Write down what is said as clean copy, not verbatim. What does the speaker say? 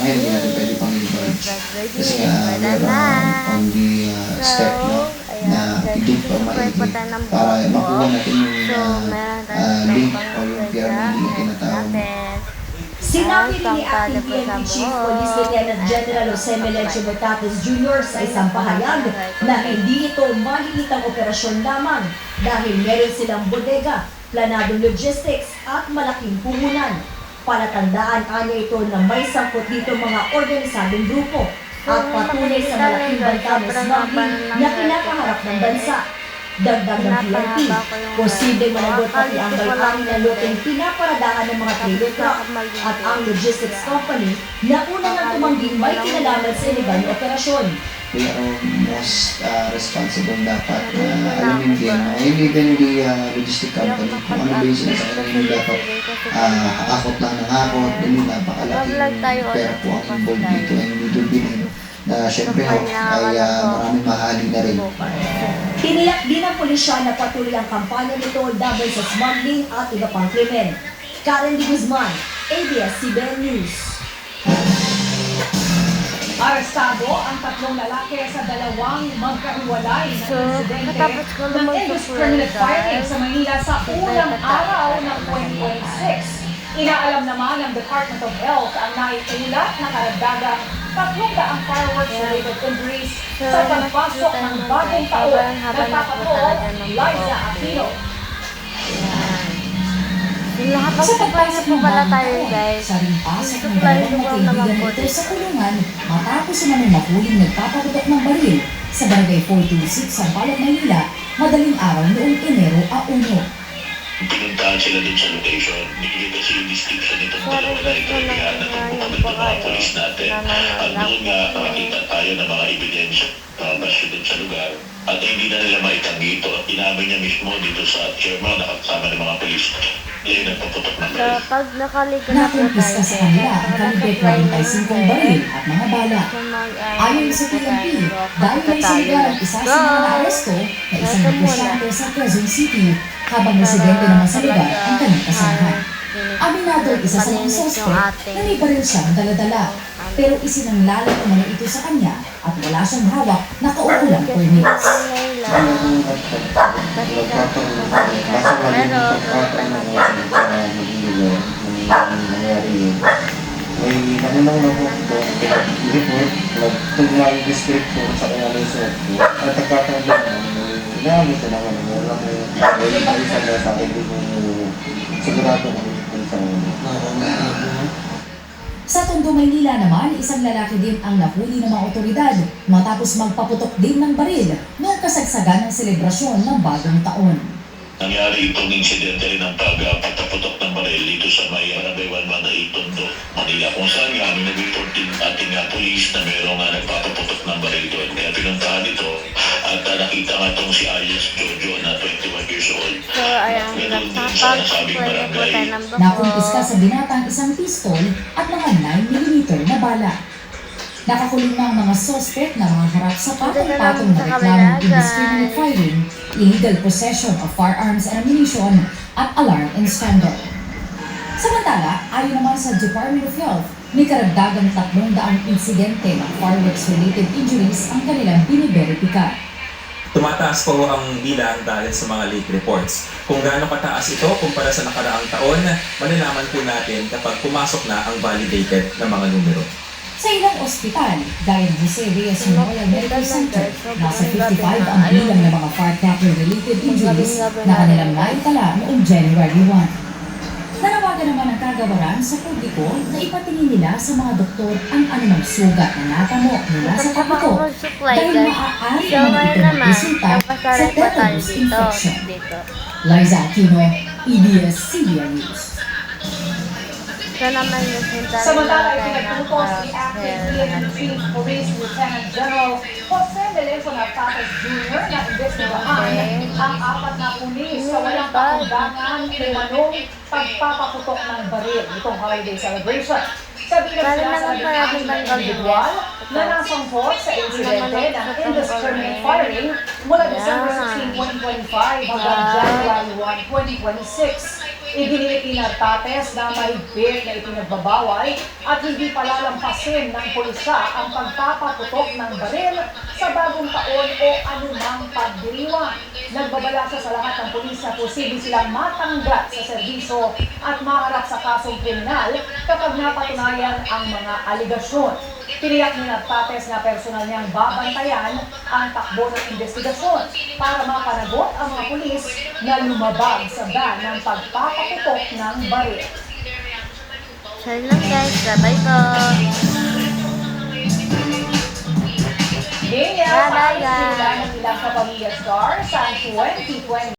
ngayon hindi natin pwede pang i-budge. Kasi we're on the step na i-link o maigi para makuha natin yung link o yung pyramid na tinatawag. Sinabi ni Acting PNP Chief Police Lieutenant General Jose Melecho Bertates Jr. sa isang pahayag na hindi ito malilitang operasyon lamang dahil meron silang bodega, planadong logistics at malaking puhunan. Palatandaan kanya ito na may sangkot dito mga organisadong grupo at patunay sa malaking banta ng smuggling na kinakaharap ng bansa. Dagdag ng PNP, posibleng managot pati ang bayani na looking pinaparadahan ng mga trailer truck at ang logistics company na una nang tumangging may kinalaman sa illegal na operasyon. We are most responsible dapat na alamin din na even the logistic company kung ano ba yung sinasabi yung dapat hakot lang ng hakot, dahil napakalaking pera po ang involved dito and we do believe na syempre ay maraming mahali na rin. Tiniyak din ng pulisya na patuloy ang kampanya nito laban sa smuggling at iba pang krimen. Karen D. Guzman, ABS-CBN News. Arestado ang tatlong lalaki sa dalawang magkahiwalay na insidente ng indiscriminate firing sa Manila sa unang araw ng 2026. Inaalam naman ng Department of Health ang naiulat na karagdagang 300 fireworks-related injuries sa pagpasok ng bagong taon. Nagpapatuol, Liza Aquino. Nakapag-supply na po pala tayo, guys. Pasok ng Supply dalawang ko naman po. magkaibigan ito sa kulungan matapos umanong mahuling nagpapaputok ng baril sa Barangay 426 sa Sampaloc, Manila, madaling araw noong Enero 1. Pinuntahan sila dun sa location. Bigyan kasi yung description nitong dalawa na ito. Kaya natupukal ng mga polis natin. At doon nga nakakita tayo ng mga ebidensya na basyo dun sa lugar. At hindi na nila maitanggi ito. Inamin niya mismo dito sa chairman nakasama ng mga polis. Yan nagpaputok ng baril. Pag nakaliga na po Nakumpista sa kanila ang kalibre 45 baril at mga bala. Ayon sa PNP, dahil may sa lugar ang isa sa mga naaresto na isang negosyante sa Quezon City, habang residente naman sa lugar ang kanyang kasamahan. Aminado ang isa sa mga suspect na may baril siyang dala-dala, pero isinanglala naman ito sa kanya at wala siyang hawak na kaukulang permits. May nanunong na po ito, report, nagtunglang district po sa kanya may suot po. At nagkataon din naman, inaamit na naman, wala mo yung isa na sa akin din yung sigurado kung sa Sa Tondo, Maynila naman, isang lalaki din ang nahuli ng mga otoridad matapos magpaputok din ng baril noong kasagsagan ng selebrasyon ng bagong taon. Nangyari itong insidente rin ng pagpaputok ng baril dito sa may Barangay 118 Tondo, Manila. Kung saan nga nag-report din ating polis na mayroong nagpapaputok ng baril doon. Kaya pinuntahan ito at nakita nga itong si Alias Jojo na 21 years old. So, ayan, nakapag-supply na po tayo ng bako. Nakumpiska sa binatang isang pistol at mga 9mm na bala. Nakakulong na ang mga suspect na mga harap sa patong-patong na reklamong indiscriminate firing, illegal possession of firearms and ammunition, at alarm and scandal. Samantala, ayon naman sa Department of Health, may karagdagang 300 insidente ng fireworks-related injuries ang kanilang biniberipika. Tumataas po ang bilang dahil sa mga late reports. Kung gaano kataas ito kumpara sa nakaraang taon, malalaman po natin kapag pumasok na ang validated na mga numero. Sa ilang ospital, gaya ng Jose Reyes Memorial Medical Center, nasa 55 ang bilang ng mga firecracker-related injuries na kanilang naitala noong January 1. Nanawagan naman ang kagawaran sa publiko na ipatingin nila sa mga doktor ang anumang sugat na natamo mula sa paputok dahil maaari naman ito magresulta sa tetanus infection. Liza Aquino, ABS-CBN News. Ito naman yung hinta Samantala, ipinagtutos ni Acting PNP Chief Police Lieutenant General Jose Melecho Bertates Jr. na imbestigahan ang 4 na pulis sa walang patunggangan ng manong pagpapaputok ng baril itong holiday celebration. Sabi ng sila sa ating individual na nasangkot sa insidente ng indiscriminate firing mula December 16, 2025 hanggang January 1, 2026. Idiniit ni Nartates na mahigpit na ipinagbabawal at hindi palalampasin ng pulisya ang pagpapaputok ng baril sa bagong taon o anumang pagdiriwang. Nagbabala siya sa lahat ng pulis na posible silang matanggat sa serbisyo at maharap sa kasong kriminal kapag napatunayan ang mga aligasyon. Tiniyak ni Nartates na personal niyang babantayan ang takbo ng investigasyon para mapanagot ang mga pulis na lumabag sa ban ng pagpapaputok ng baril. So yun lang guys, bye po. Ganyan, Bye-bye, paayos guys. nila ng ilang kapamilya stars sa 2020.